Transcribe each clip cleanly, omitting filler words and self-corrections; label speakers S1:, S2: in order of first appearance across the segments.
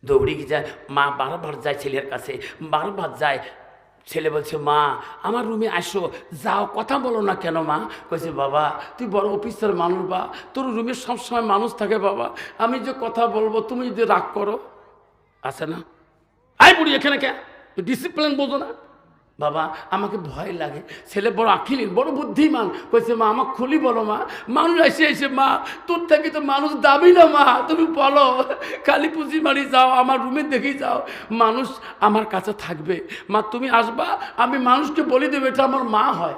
S1: দৌড়ে গিয়ে যায়, মা বারবার যায় ছেলের কাছে, বারবার যায়। ছেলে বলছে, মা আমার রুমে আসো, যাও, কথা বলো না কেন মা? কইছে, বাবা তুই বড় অফিসার মানুষ, বা তোর রুমে সবসময় মানুষ থাকে বাবা, আমি যে কথা বলবো তুমি যদি রাগ করো। আছে না, আই বুড়ি এখানে কে, ডিসিপ্লিন বোঝো না? বাবা আমাকে ভয় লাগে। ছেলে বড় আখিলিন, বড় বুদ্ধিমান, কইছে, মা আমাকে খুলি বলো মা, মানুষ এসে এসে, মা তোর থেকে তো মানুষ দাবি না মা, তুমি বলো, কালী পুঁজি মারি যাও, আমার রুমে দেখি যাও, মানুষ আমার কাছে থাকবে, মা তুমি আসবা, আমি মানুষকে বলে দেবো এটা আমার মা হয়।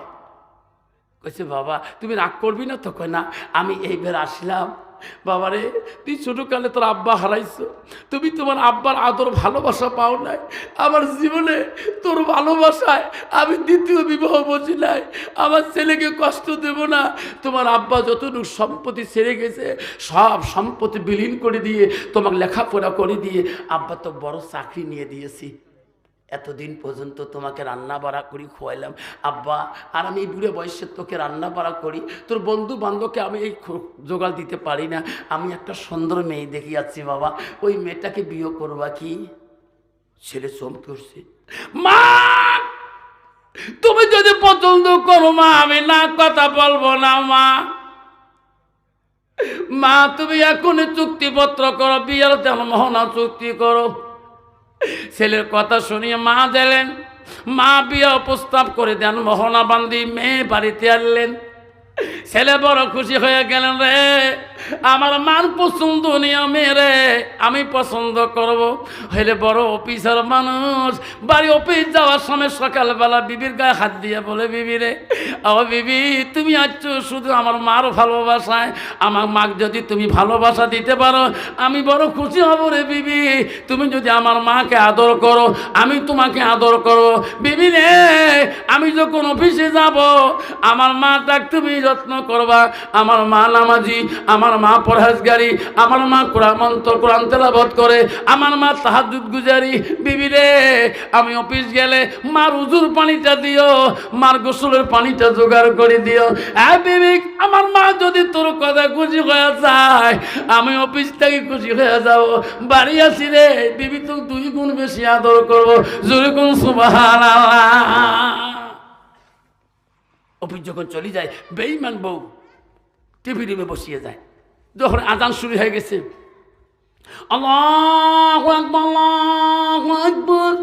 S1: কইছে, বাবা তুমি রাগ করবি না তো? কয় না, আমি এইবার আসলাম। বাবারে তুই ছোটকালে তোর আব্বা হারাইছো, তুমি তোমার আব্বার আদর ভালোবাসা পাও নাই, আমার জীবনে তোর ভালোবাসায় আমি দ্বিতীয় বিবাহ বুঝি নাই, আমার ছেলেকে কষ্ট দেব না। তোমার আব্বা যতটুকু সম্পত্তি ছেড়ে গেছে সব সম্পত্তি বিলীন করে দিয়ে তোমাকে লেখাপড়া করে দিয়ে আব্বা তো বড় চাকরি নিয়ে দিয়েছি, এতদিন পর্যন্ত তোমাকে রান্না বাড়া করি খোয়াইলাম আব্বা, আর আমি এই বুড়ে বয়সে তোকে রান্না বাড়া করি, তোর বন্ধু বান্ধবকে আমি এই জোগাড় দিতে পারি না, আমি একটা সুন্দর মেয়ে দেখি যাচ্ছি বাবা, ওই মেয়েটাকে বিয়ে করবা কি? ছেলে চমকে উঠছে, মা তুমি যদি পছন্দ করো মা, আমি না কথা বলবো না মা, মা তুমি এখনই চুক্তিপত্র করো, বিয়ের তেমন মহনা চুক্তি করো। ছেলের কথা শুনিয়ে মা দিলেন, মা বিয়ে প্রস্তাব করে দেন, মোহনা বান্দি মেয়ে বাড়িতে আনলেন। ছেলে বড় খুশি হয়ে গেলেন, রে আমার মান পছন্দ নিয়মে রে আমি পছন্দ করব। হইলে বড় অফিসার মানুষ, বাড়ি অফিস যাওয়ার সময় সকালবেলা বিবির গায়ে হাত দিয়ে বলে, বিবি রে ও বিবি তুমি আছো শুধু আমার মার ভালোবাসায়, আমার মাকে যদি তুমি ভালোবাসা দিতে পারো আমি বড় খুশি হব রে বিবি, তুমি যদি আমার মাকে আদর করো আমি তোমাকে আদর করো। বিবি রে আমি যখন অফিসে যাব আমার মাটাক তুমি যত্ন করবা, আমার মা নামাজি, আমার মা পরহেজগারি, আমার মা কোরআন তেলাওয়াত করে, আমার মা তাহাজ্জুদ গুজারি। বিবি রে আমি অফিস গেলে মার উজুর পানিটা দিও, মার গোসলের পানিটা জোগাড় করে দিও। বিবি আমার মা যদি তোর কথা খুশি হয়ে যায় আমি অফিস থেকে খুশি হয়ে যাব, বাড়ি আসি রে বিবি তো 2 গুণ বেশি আদর করবো, জোরে কোন সুবহানাল্লাহ। অফিস যখন চলে যায় বেঈমান বউ টিভি রুমে বসিয়ে যায়, যখন আজান শুরু হয়ে গেছে, আল্লাহু আকবার আল্লাহু আকবার,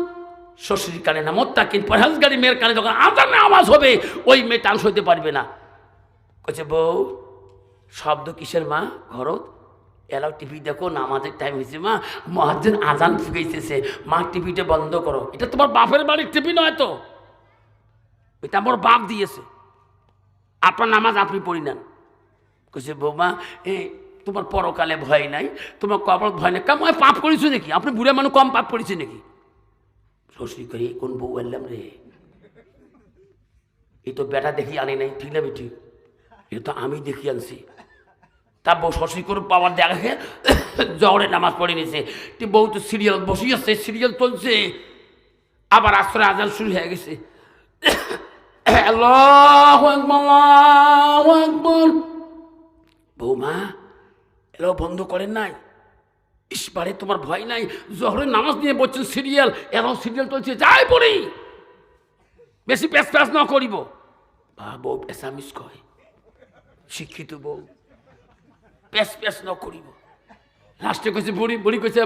S1: শ্বশুর কানে না মোত্তাকিন পরহেজগারি মেয়ের কানে যখন আজানের আওয়াজ হবে ওই মেয়ে টান সইতে পারবে না। কইছে, বউ শব্দ কিসের মা? ঘরত এলাও টিভি দেখো, নামাজের টাইম হয়েছে মা, মুয়াজ্জিন আজান ফুঁকাইতেছে, মা টিভিটা বন্ধ করো। এটা তোমার বাপের বাড়ির টিভি নয় তো, এটা আমার বাপ দিয়েছে, আপনার নামাজ আপনি পড়ি নেন। কইছে, বৌমা তোমার পরকালে ভয় নাই, তোমার কবর ভয় নেই, কেমন পাপ করেছো নাকি? আপনি বুড়ে মানুষ কম পাপ করেছে নাকি? শ্বশুর করে কোন বউ এলাম রে, এই তো বেটা দেখি আনি নাই, ঠিক না বেটি? এটা তো আমি দেখি আনছি। তা বউ শ্বশুর করে পাওয়ার দেখে জহরে নামাজ পড়ে নিছে, বউ তো সিরিয়াল বসে আছে, সিরিয়াল চলছে, আবার আসরে আজান শুরু হয়ে গেছে। আল্লাহু আকবার আল্লাহু আকবার। বৌমা এলো বন্ধ করেন নাই? ইসবারে তোমার ভয় নাই? জহরের নামাজ নিয়ে বলছেন সিরিয়াল, এরাও সিরিয়াল চলছে, যাই পড়ি, বেশি প্যাস প্যাস না করিব। বা বউ পেশামিস কয়, শিক্ষিত বউ, প্যাস প্যাস না করিব। লাস্টে কইছে বুড়ি কইছে,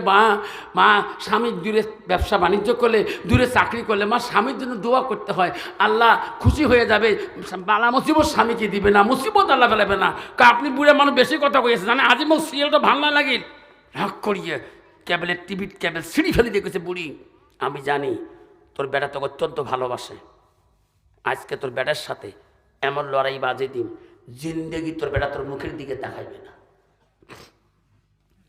S1: মা স্বামী দূরে ব্যবসা বাণিজ্য করলে, দূরে চাকরি করলে মা স্বামীর জন্য দোয়া করতে হয়, আল্লাহ খুশি হয়ে যাবে, বালা মুসিবত স্বামীকে দিবে না, মুসিবত আল্লাহ ফেলাবে না। আপনি বুড়ে মানুষ বেশি কথা কইছে জানে, আজ মোর সিরিয়ালটা ভাল না লাগিল, রাগ করিয়ে কেবলের টিভির কেবল সিঁড়ি ফেলে দিয়ে কইছে, বুড়ি আমি জানি তোর বেটা তোকে অত্যন্ত ভালোবাসে, আজকে তোর বেটার সাথে এমন লড়াই বাজে দিন, জিন্দেগি তোর বেটা তোর মুখের দিকে তাকাইবে না।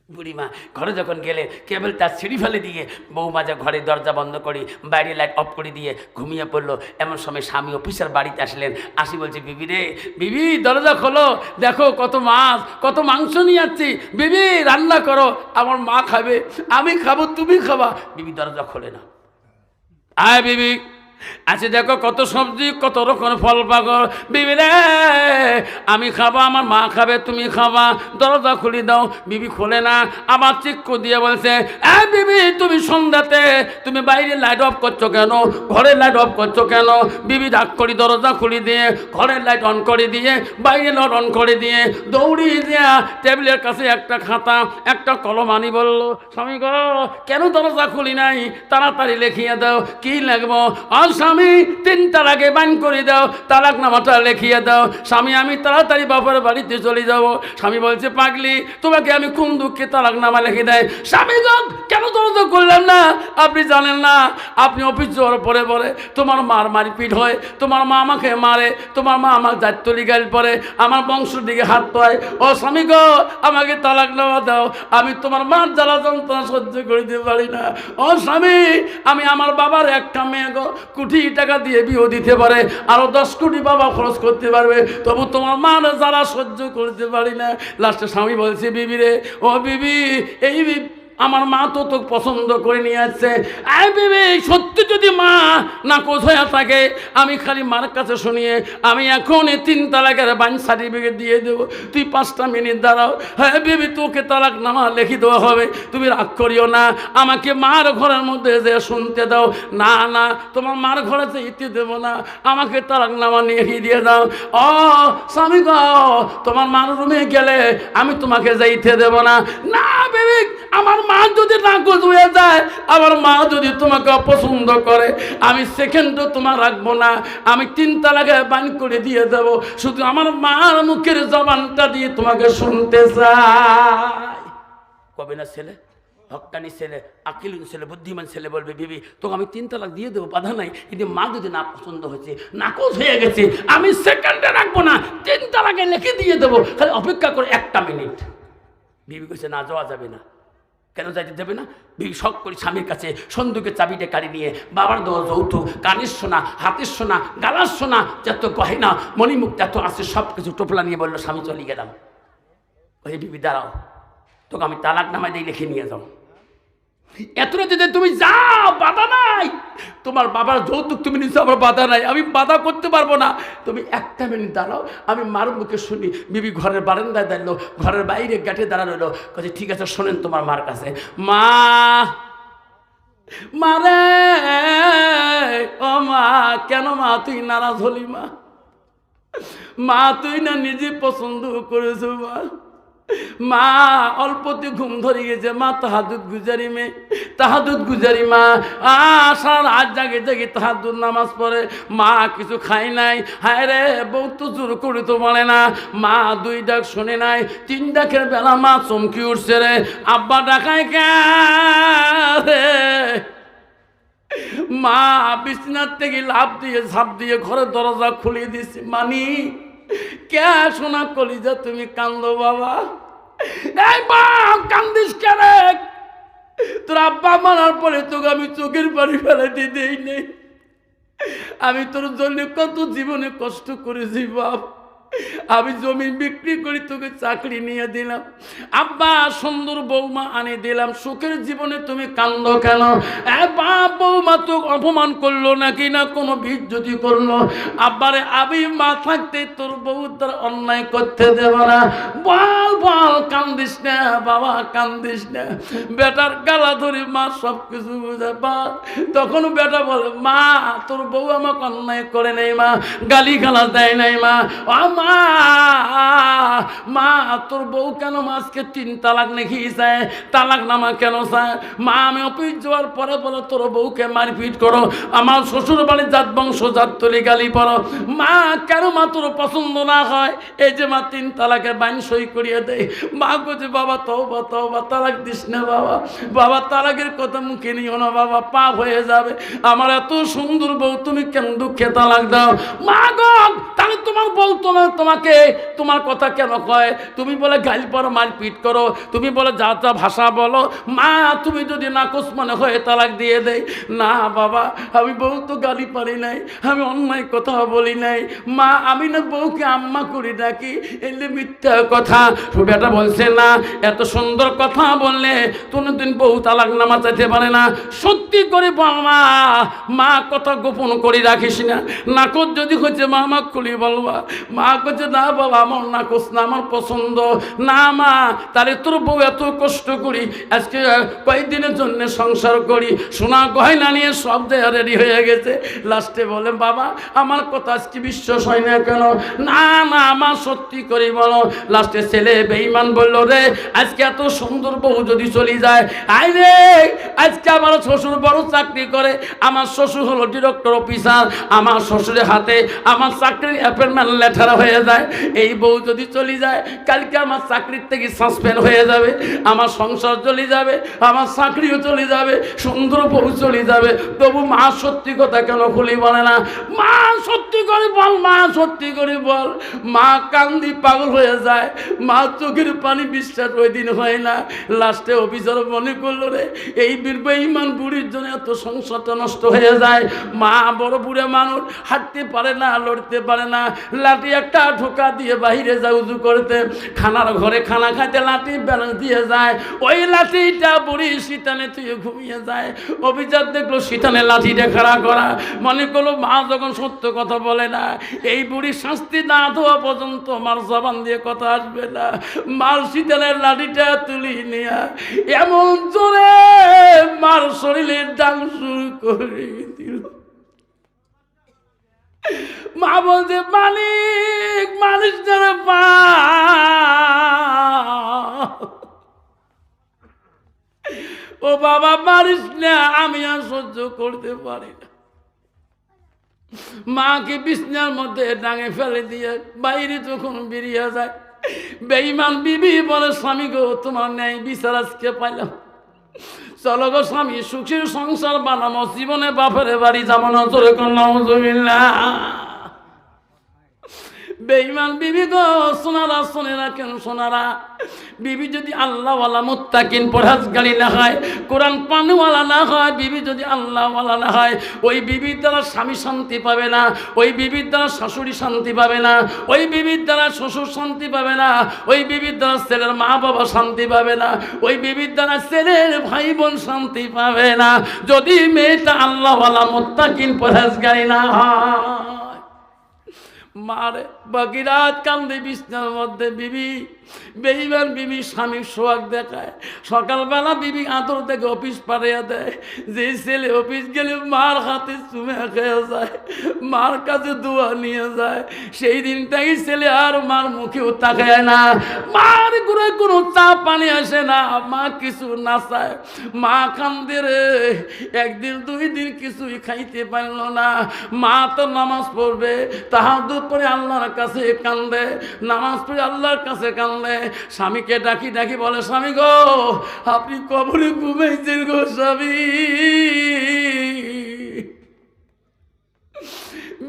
S1: বুড়িমা ঘরে যখন গেলে কেবল তার সিঁড়ি ফেলে দিয়ে বৌমা যা ঘরে দরজা বন্ধ করি, বাইরে লাইট অফ করে দিয়ে ঘুমিয়ে পড়লো। এমন সময় স্বামী অফিসার বাড়িতে আসলেন, আসি বলছে, বিবি রে বিবি দরজা খোলো, দেখো কত মাছ কত মাংস নিয়ে যাচ্ছি, বিবি রান্না করো, আমার মা খাবে, আমি খাবো, তুমি খাবা। বিবি দরজা খোলে না। আয় বিবি আচ্ছা দেখো কত সবজি কত রকম ফল পাগল। বিবি রে আমি খাবো, আমার মা খাবে, তুমি খাবা, দরজা খুলে দাও। বিবি খোলে না, আবার চিক্কু দিয়ে বলছে বিবি তুমি সন্ধ্যাতে তুমি বাইরে লাইট অফ করছো কেন, ঘরের লাইট অফ করছো কেন? বিবি ডাক করি দরজা খুলে দিয়ে ঘরের লাইট অন করে দিয়ে বাইরে লাইট অন করে দিয়ে দৌড়িয়ে দেয়া টেবিলের কাছে একটা খাতা একটা কলম আনি বলল, স্বামী গো কেন দরজা খুলি নাই, তাড়াতাড়ি লিখিয়ে দাও। কি লাগবো? স্বামী 3 তালাকে বান করে দাও, তালাক নামাটা লিখিয়ে দাও। স্বামী আমি তাড়াতাড়ি বাবার বাড়িতে চলে যাব। স্বামী বলছে পাগলি তোমাকে আমি কোন দুঃখে তালাক নামা লিখে দেয়? স্বামী গো কেন দরজা করলাম না? আপনি জানেন না আপনি অফিস যাওয়ার পরে পরে তোমার মার মারপিট হয়, তোমার মা আমাকে মারে, তোমার মা আমার দায়িত্বলি গাল পরে, আমার বংশের দিকে হাত পায়। ও স্বামী গো আমাকে তালাক নামা দাও, আমি তোমার মার জ্বালা যন্ত্রণা সহ্য করিতে পারি না। ও স্বামী আমি আমার বাবার একটা মেয়ে গো কোটি টাকা দিয়ে বিয়ে দিতে পারে, আরো 10 কোটি বাবা খরচ করতে পারবে, তবু তোমার মার জ্বালা সহ্য করতে পারি না। লাস্টে স্বামী বলছে বিবি রে, ও বিবি এই আমার মা তো তোকে পছন্দ করে নিয়ে আসছে। বিবি সত্যি যদি মা না কোথায় থাকে আমি খালি মার কাছে শুনিয়ে আমি এখন 3 তালাকের বান সার্টিফিকেট দিয়ে দেবো, তুই 5টা মিনিট দাঁড়াও। হ্যাঁ বিবি তোকে তালাক নামা লিখে দেওয়া হবে, তুমি রাগ করিও না, আমাকে মার ঘরের মধ্যে যে শুনতে দাও। না না তোমার মার ঘরে যেতে দেবো না, আমাকে তালাক নামা নিয়ে দিয়ে দাও। ও স্বামী গো তোমার মার রুমে গেলে আমি তোমাকে যাইতে দেবো না। না বিবি আমার মা যদি নাকচ হয়ে যায়, আমার মা যদি তোমাকে অপছন্দ করে আমি সেকেন্ডও তোমার রাখবো না, আমি 3 তালাকে বান করে দিয়ে দেবো, শুধু আমার মার মুখের জবানটা দিয়ে তোমাকে শুনতে চাই। কবে না ছেলে হক্কানি ছেলে আকিলুন ছেলে বুদ্ধিমান ছেলে বলবে বিবি তোকে আমি 3 তালাক দিয়ে দেবো, বাধা নাই, কিন্তু মা যদি না পছন্দ হয়েছে নাকচ হয়ে গেছে আমি সেকেন্ডে রাখবো না, 3 তালাকে লিখে দিয়ে দেবো, খালি অপেক্ষা করে 1টা মিনিট। বিবি কইছে না যাওয়া যাবে না। কেন যাইতে দেবে না? বিবি শখ করে স্বামীর কাছে সন্দুকের চাবিটা কাড়ি নিয়ে বাবার দেওয়া যৌতুক, কানের সোনা, হাতের সোনা, গালার সোনা, যত গহেনা মণিমুক্ত এত আছে সব কিছু টোপলা নিয়ে বললো স্বামী চলে গেলাম। ওই বিবি দাঁড়াও তোকে আমি তালাক নামায় দিয়ে লিখে নিয়ে যাও। এত রাতে তুমি যাও, বাধা নাই, তোমার বাবার যৌতুক তুমি নিচ্ছ, আমার বাধা নাই, আমি বাধা করতে পারবো না, তুমি 1টা মিনিট দাঁড়াও, আমি মার মুখে শুনি। বিবি ঘরের বারান্দায় দাঁড়ালো, ঘরের বাইরে গেটে দাঁড়ালো, কাছে ঠিক আছে শোনেন তোমার মার কাছে। মা মারে ও মা কেন মা তুই নারাজ হলি? মা মা তুই না নিজে পছন্দ করেছো মা, মা অল্পতে ঘুম ধরে গেছে, মা তাহাজুদ গুজারি মেয়ে, তাহাজুদ গুজারি মা, সারা রাত জাগে জাগে তাহাজুদ নামাজ পড়ে, মা কিছু খাই নাই। হায় রে বউ তো জোর করে তো বলে না, মা 2 ডাক শোনে নাই, 3 ডাকের বেলা মা চমকি উঠছে রে, আব্বা ডাকায় কে রে? মা বিছনার থেকে লাফ দিয়ে ঝাঁপ দিয়ে ঘরের দরজা খুলিয়ে দিছি, মানি কে শোনা কলিজা তুমি কান্দো বাবা? এই মা কান্দিস কেন? তোর আব্বা মারার পরে তোকে আমি চোখের পানি ফেলাতে দেই নেই, আমি তোর জন্য কত জীবনে কষ্ট করেছি বাপ, আমি জমি বিক্রি করে তোকে চাকরি নিয়ে দিলাম, আব্বা সুন্দর বৌমা আনে দিলাম, সুখের জীবনে তুমি কান্দো কেন? বাপ বৌমা তো অপমান করলো নাকি না কোনো বিজ্জতি করলো? আব্বারে আমি মা থাকতে তোর বউ তার অন্যায় করতে দেব না, বল বল কান্দিস না বাবা কান্দিস না। বেটার গালা ধরে মা সব কিছু বুঝে বা তখন বেটা বলে মা তোর বউ আমাকে অন্যায় করে নেই মা, গালি গালা দেয় নাই মা, মা মা তোর বউ কেন আজকে 3 তালাক নাকি চায়, তালাক নামা কেন চায়? মা আমি অফিস যাওয়ার পরে বলো তোর বউকে মারপিট করো, আমার শ্বশুর বাড়ির জাত বংশ জাত তলি গালি পড়ো, মা কেন মা তোর পছন্দ না হয়? এই যে মা 3 তালাকের বাইন সই করিয়ে দেয়। মা বলছে বাবা তওবা তওবা, তালাক দিস না বাবা, বাবা তালাকের কথা মুখে নিও না বাবা, পাপ হয়ে যাবে, আমার এত সুন্দর বউ তুমি কেন দুঃখে তালাক দাও? মা গো তাহলে তোমার বউ তোমার বলে তোমাকে তোমার কথা কেন কয়, তুমি বলে গাইল পারো, মারপিট করো, তুমি বলে যা যা ভাষা বলো, মা তুমি যদি নাকচ মনে হয় তালাক দিয়ে দেয়। না বাবা, আমি বউ তো গালি পারি নাই, আমি অন্যায় কথা বলি নাই মা, আমি না বউকে আম্মা করি ডাকি, এলে মিথ্যা কথা। বেটা বলছে না, এত সুন্দর কথা বললে কোনোদিন বউ তালাক নামা চাইতে পারে না। সত্যি করে বল মা, মা কথা গোপন করে রাখিস না, নাকচ যদি হচ্ছে মা মা খুলি বলবা। মা করছে না বাবা, আমার নাকচ না, আমার পছন্দ না মা, তাহলে তোর বউ এত কষ্ট করি আজকে কয়েকদিনের জন্য সংসার করি, সোনা গয়না নিয়ে সব দেয়া রেডি হয়ে গেছে। লাস্টে বলে বাবা আমার কথা আজকে বিশ্বাস হয় না কেন? না না মা সত্যি করে বলো। লাস্টে ছেলে বেঈমান বলল রে, আজকে এত সুন্দর বউ যদি চলে যায়, আই রে আজকে আমার শ্বশুর বড় চাকরি করে, আমার শ্বশুর হলো ডিরেক্টর অফিসার, আমার শ্বশুরের হাতে আমার চাকরির অ্যাপয়েন্টমেন্ট লেটার হয়ে যায়, এই বউ যদি চলে যায় কালকে আমার চাকরির থেকে সাসপেন্ড হয়ে যাবে, আমার সংসার চলে যাবে, আমার চাকরিও চলে যাবে, সুন্দর বউ চলে যাবে। তবু মা সত্যি কথা কেন খুলি বলে না? মা সত্যি করে বল, মা সত্যি করে বল। মা কান্দি পাগল হয়ে যায়, মা চোখের পানি বিশ্বাস ওই দিন হয় না। লাস্টে অফিসার মনে করলো রে, এই বেঈমান বুড়ির জন্য এত সংসারটা নষ্ট হয়ে যায়। মা বড় বুড়ে মানুষ, হাঁটতে পারে না, লড়তে পারে না, লাঠি একটা ঢোকা দিয়ে বাহিরে যায় উজু করতে, খানার ঘরে খানা খাইতে লাঠি ব্যালেন্স দিয়ে যায়, ওই লাঠিটা বুড়ি শীতানে তুই ঘুমিয়ে যায়। অফিসার দেখলো শীতানে লাঠিটা খাড়া করা, মনে করলো মা যখন সত্য কথা বলে না, এই বুড়ি শাস্তি না দেওয়া পর্যন্ত মার জবান দিয়ে কথা আসবে না। মার শীতানের লাঠিটা তুলি নিয়ে এমন জোরে মার শরীরে ডাং শুরু করে দিল। মা বলছে মালিক মালিশ ধরে পা, ও বাবা মারিস না, আমি আর সহ্য করতে পারি না। মাকে বিছনার মধ্যে ডাঙে ফেলে দিয়ে বাইরে যখন বেরিয়ে যায়, বেঈমান বিবি বলে স্বামী গো তোমার ন্যায় বিচার আজকে পাইলাম, চলো গো স্বামী সুখের সংসার বানাবো, জীবনে বাপের বাড়ি যাবো না। চলে নাউজুবিল্লাহ। বেঈমান বিবি গো সোনারা, শুনে রাখেন সোনারা, বিবি যদি আল্লাহওয়ালা মুত্তাকিন পরহেজগারী না হয়, কোরআন পানওয়ালা না হয়, বিবি যদি আল্লাহওয়ালা না হয়, ওই বিবির দ্বারা স্বামী শান্তি পাবে না, ওই বিবির দ্বারা শাশুড়ি শান্তি পাবে না, ওই বিবির দ্বারা শ্বশুর শান্তি পাবে না, ওই বিবির দ্বারা ছেলের মা বাবা শান্তি পাবে না, ওই বিবির দ্বারা ছেলের ভাই বোন শান্তি পাবে না, যদি মেয়েটা আল্লাহওয়ালা মুত্তাকিন পরহেজগারী না হয়। মারে বাকি রাত কান্দে বিছনার মধ্যে বিবি, বেঈমান বিবি স্বামীর সোহাগ দেখায়। সকালবেলা বিবি আদর থেকে অফিস পাঠিয়ে দেয়, যে ছেলে অফিস গেলে মার হাতে চুমে খেয়ে যায়, মার কাছে দোয়া নিয়ে যায়, সেই দিনটাই ছেলে আর মার মুখেও তাকায় না, মার ঘুরে কোনো চা পানি আসে না, মা কিছু না চায়, মা কান্দে রে। একদিন দুই দিন কিছুই খাইতে পারল না। মা তো নামাজ পড়বে, তাহাজ্জুদ পড়ে আল্লাহর কাছে কান্দে, নামাজ পড়ে আল্লাহর কাছে কান্দে। স্বামীকে ডাকি ডাকি বলে স্বামী গো আপনি কবরে ঘুমাইছেন গো স্বামী,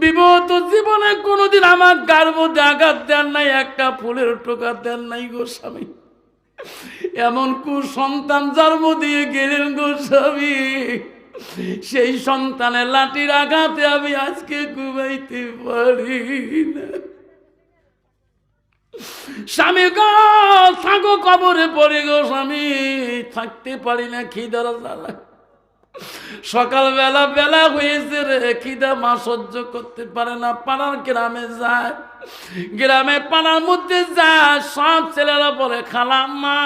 S1: বিগত জীবনে কোনোদিন আমার গার মধ্যে আঘাত দেন নাই, একটা ফুলের টোকা দেন নাই গো স্বামী, এমন কুসন্তান জন্ম দিয়ে গেলেন গো স্বামী, সেই সন্তানের লাঠির আঘাতে আমি আজকে ঘুমাইতে পারি না। স্বামী গো থাকো কবরে পড়ে গো স্বামী, থাকতে পারি না খিদার জ্বালা, সকালবেলা বেলা হয়েছে রে, খিদা মা সহ্য করতে পারে না, পাড়ার গ্রামে যায়, গ্রামে পাড়ার মধ্যে যায়, সব ছেলেরা বলে খালাম্মা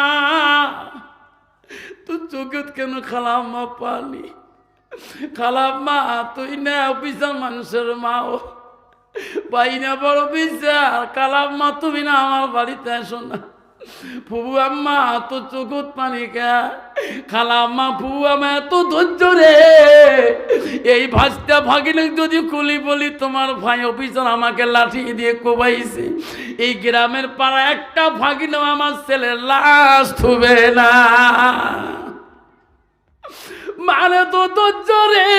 S1: তুই চোখে কেন খালাম্মা পালি, খালাম্মা তুই না অফিসার মানুষের মাও, পাই না বড় বিচার, খালাম্মা তুমি না আমার বাড়িতে আসো না, ফুবু আম্মা তো চোখত পানি কে, খালাম্মা ফুবু আম্মা এত ধৈর্য রে, এই ভাজটা ভাগিনে যদি খুলি বলি তোমার ভাই অফিসার আমাকে লাঠি দিয়ে কোবাইছে, এই গ্রামের পাড়া একটা ভাগিনেও আমার ছেলের লাশ থুবে না। মা কারে তো ধৈর্য রে,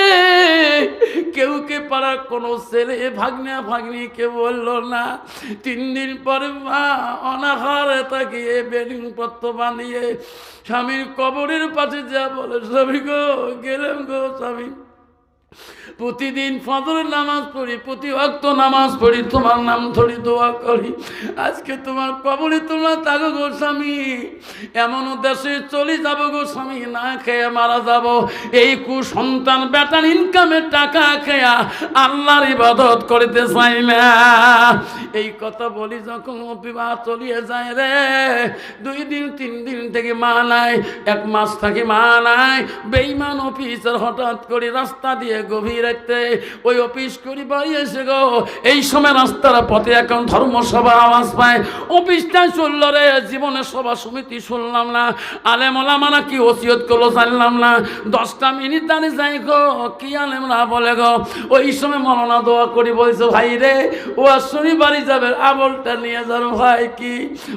S1: কেউ কে পাড়ার কোনো ছেলে ভাগ্না ভাগ্নিকে বলল না। 3 দিন পরে মা অনাহারে তাকিয়ে বেডিং পত্র বানিয়ে স্বামীর কবরের পাশে যা বলে, স্বামী গো গেলাম গো স্বামী, প্রতিদিন ফজরের নামাজ পড়ি, প্রতি ওয়াক্ত নামাজ পড়ি, তোমার নাম ধরি দোয়া করি, আজকে তোমার কবরে তোমরা থাকো গো স্বামী, এমনও দেশে চলে যাব গো স্বামী, না খেয়ে মারা যাব। এই কুসন্তান বেটার ইনকামের টাকা খেয়া আল্লাহর ইবাদত করতে চাই না। এই কথা বলি যখন বিবাহ চলিয়ে যায় রে, 2 দিন 3 দিন থেকে মা নাই, 1 মাস থেকে মা নাই। বেঈমান অফিসার হঠাৎ করে রাস্তা দিয়ে গভীর রাতে ওই অফিস করি বাড়ি এসে গো, এই সময় রাস্তার পথে এখন ধর্মসভা আওয়াজ পায়। অফিসটা চলল রে, জীবনে সভা সমিতি শুনলাম না, আলেম ওলামারা কি ওসিয়ত করলো জানলাম না। 10টা মিনিট দাঁড়িয়ে যাই গো, কি আলেমরা বলে গো। ওই সময় মৌলানা দোয়া করি বলছে, ভাই রে ও আসনি বাড়ি যাবে, আমলটা নিয়ে যাবে। ভাই কি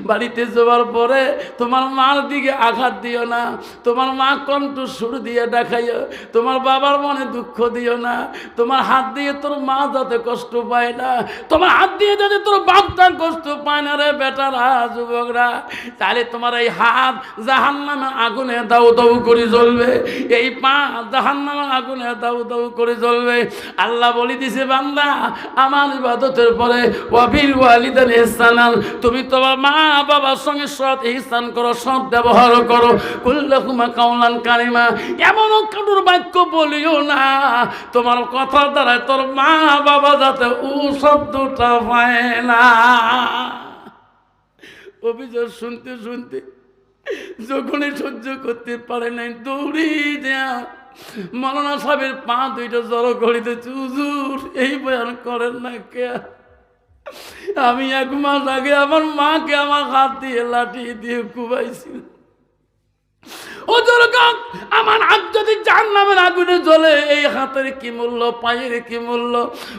S1: বাড়িতে যাওয়ার পরে তোমার মার দিকে আঘাত দিও না, তোমার মা কণ্ঠ সুর দিয়ে দেখাইও, তোমার বাবার মনে দুঃখ দিও না, তোমার হাত দিয়ে তোর মা যাতে কষ্ট পায় না, তোমার হাত দিয়ে যাতে তোর বাপটা কষ্ট পায় না রে বেটারা যুবকরা। তাহলে তোমার এই হাত জাহান্নামে আগুনে দাউ দাউ করে জ্বলবে, এই পা জাহান্নামে আগুনে দাউ দাউ করে জ্বলবে। আল্লাহ বলে দিছে, বান্দা আমার ইবাদতের পরে ওয়াবিল ওয়ালিদাইনি ইহসানান, তুমি তোমার মা বাবার সঙ্গে সৎ ইহসান করো, সৎ ব্যবহার করো। কুল্লাকুমা কাওলান কারিমা, এমন কারুর বাক্য বলিও না তোমার কথার দ্বারা তোর মা বাবা যাতে ও শব্দটা পায় না। অভিযোগ শুনতে শুনতে যখনই সহ্য করতে পারে নাই, দৌড়ি দেয়া মৌলানা সাহেবের পা 2টা জড়ো করিতেছে। হুজুর এই বয়ান করেন না কে? আমি 1 মাস আগে আমার মাকে আমার হাত দিয়ে লাঠি দিয়ে কুবাইছিল। আমার হাত যদি জাহান্নামের আগুনে জ্বলে, এই হাতের কি মূল্য, পায়ের কি মূল্য?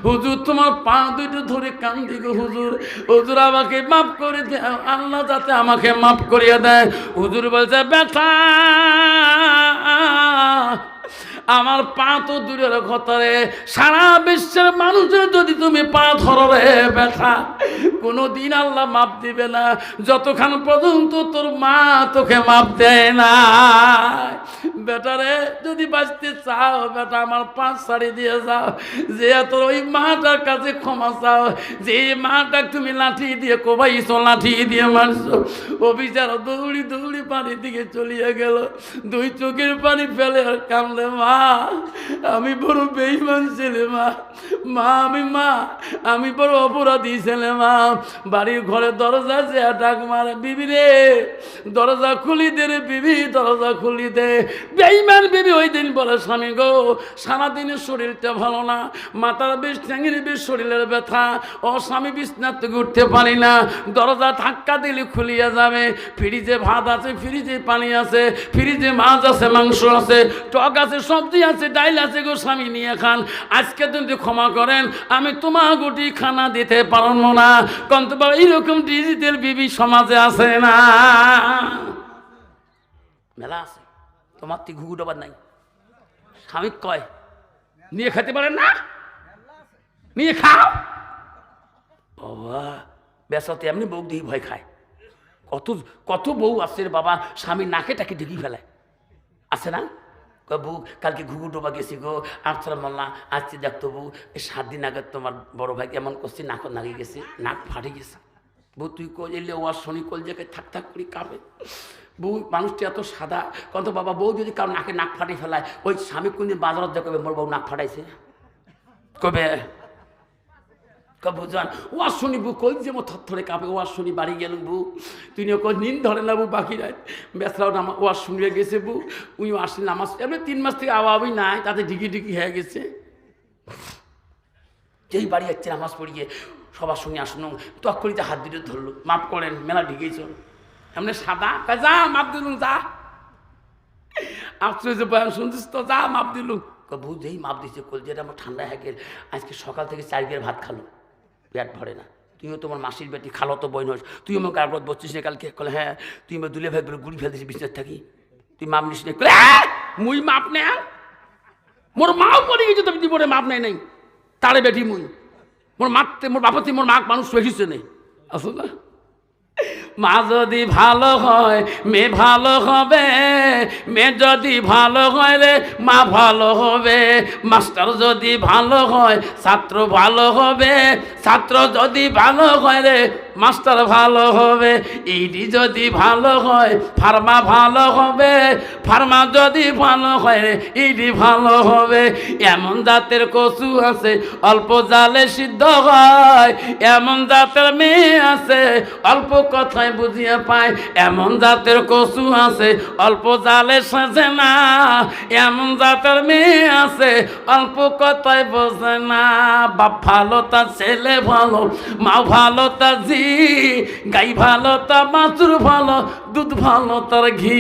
S1: হুজুর তোমার পা 2টো ধরে কান্দি গো হুজুর, হুজুর আমাকে মাফ করে দেয়, আল্লাহ যাতে আমাকে মাফ করিয়ে দেয়। হুজুর বলছে, ব্যথা আমার পা তো দূরের কথা রে, সারা বিশ্বের মানুষের যদি তুমি পা ধরো রে ব্যথা, কোনোদিন আল্লাহ মাপ দিবে না যতক্ষণ পর্যন্ত তোর মা তোকে মাপ দেয় না। বেটারে যদি বাঁচতে চাও বেটা আমার পা ছাড়ি দিয়ে যাও, যে তোর ওই মাটার কাছে ক্ষমা চাও, যে মাটা তুমি লাঠি দিয়ে কোবাইছো, লাঠি দিয়ে মারছো। ও বিচার দৌড়ি দৌড়ি পানির দিকে চলিয়ে গেল, 2 চোখের পানি ফেলে আর কান্দে, মা আমি বড় বেঈমান ছেলে, মা আমি বড় অপরাধী ছেলে, মা বাড়ির ঘরে দরজা যে ডাক মারে, বিবি রে দরজা খুলি দে রে বিবি, দরজা খুলি দে। বেঈমান বিবি ওই দিন বলে, স্বামী গো সারাদিনের শরীরটা ভালো না, মাথার বেশ ঠ্যাঙের বেশ শরীরের ব্যথা, ও স্বামী বিছানা থেকে উঠতে পারি না, দরজা ধাক্কা দিলে খুলিয়া যাবে, ফ্রিজে ভাত আছে, ফ্রিজে পানি আছে, ফ্রিজে মাছ আছে, মাংস আছে, টক আছে, সবজি আছে, ডাইল আছে গো স্বামী নিয়ে খান, আজকে যদি ক্ষমা করেন আমি তোমার গুটি খানা দিতে পারবো না। কিন্তু এইরকম ডিজিটাল বিবি সমাজে আছে না? মেলা আছে। তোমার তো ঘুঘু ডোবার নাই, স্বামী কয় নিয়ে খেতে পারেন না, নিয়ে খাও। বাবা বেসাতে এমনি বউ দিয়ে ভয় খায়। কত কত বউ আছে বাবা, স্বামী নাকে টাকে ঢেকে ফেলায়, আছে না? বউ কালকে ঘুঘু ডোবা গেছি গো, আচ্ছা মোল্লা আসছি দেখতো বউ, এই 7 দিন আগে তোমার বড় ভাই এমন করছি, নাক নাগিয়ে গেছে, নাক ফাটে গেছে। বউ তুই কই এলে ও আর শনি কল জায়গায় থাক থাক করি কাঁপে। বউ মানুষটি এত সাদা, কত বাবা বউ যদি কারো নাকে নাক ফাটে ফেলায়, ওই স্বামী কোনদিন বাজারত যা কবে মোর বউ নাক ফাটাইছে কবে বুঝান। ও আর শুনি বউ কই যে মো থরে কাঁপে, ও আর শুনি বাড়ি গেল বউ, তুই কই নিন ধরে না বউ, বাকি রাত বেসরাও নামা ও আর শুনিয়ে গেছে বউ, উনি আসলে নামাজ এমনি 3 মাস থেকে আওয়াবই নাই, তাতে ঢিকি ঢিকি হয়ে গেছে। যেই বাড়ি যাচ্ছে নামাজ পড়িয়ে সবার সঙ্গে আসলো, তখনই হাত দিতে ধরলো, মাফ করেন মেলা ঢিকেছ, এমনি সাদা যা মাপ দিলুম, যা আসছে যে বয়ান শুনছিস তো, যা মাপ দিলুম। বউ যেই মাপ দিচ্ছে কল, যেটা আমার ঠান্ডা হয়ে গেল, আজকে সকাল থেকে 4 গের ভাত খালো, পেট ভরে না। তুইও তোমার মাসির বেটি খালো তো বই নস, তুই আমার কারবত বসছিস না কালকে? কলে হ্যাঁ। তুই আমার দুলে ভাই বলে গুড়ি ফেলতেছিস বিছনার থাকি, তুই মাপ নিস না? মুই মাপ নে মোর মাও পড়ে গেছে, তুমি জীবনে মাপ নাই নাই তারে বেটি মুই মোর মারতে মোর বাপতি মোর মাক মানুষ রেখিছে নেই আসো না। মা যদি ভালো হয় মেয়ে ভালো হবে, মেয়ে যদি ভালো হয় রে মা ভালো হবে, মাস্টার যদি ভালো হয় ছাত্র ভালো হবে, ছাত্র যদি ভালো হয় রে মাস্টার ভালো হবে, ইডি যদি ভালো হয় ফার্মা ভালো হবে, ফার্মা যদি ভালো হয় রে ইডি ভালো হবে। এমন জাতের কচু আছে অল্প জালে সিদ্ধ হয়, এমন জাতের মেয়ে আছে অল্প কথায় বুঝিয়ে পায়, এমন জাতের কচু আছে অল্প জালে সাজে না, এমন জাতের মেয়ে আছে অল্প কথায় বোঝে না। বাপ ভালো তা ছেলে ভালো, মা ভালো তা জি, গাই ভালো তা বাছুর ভালো, দুধ ভালো তার ঘি।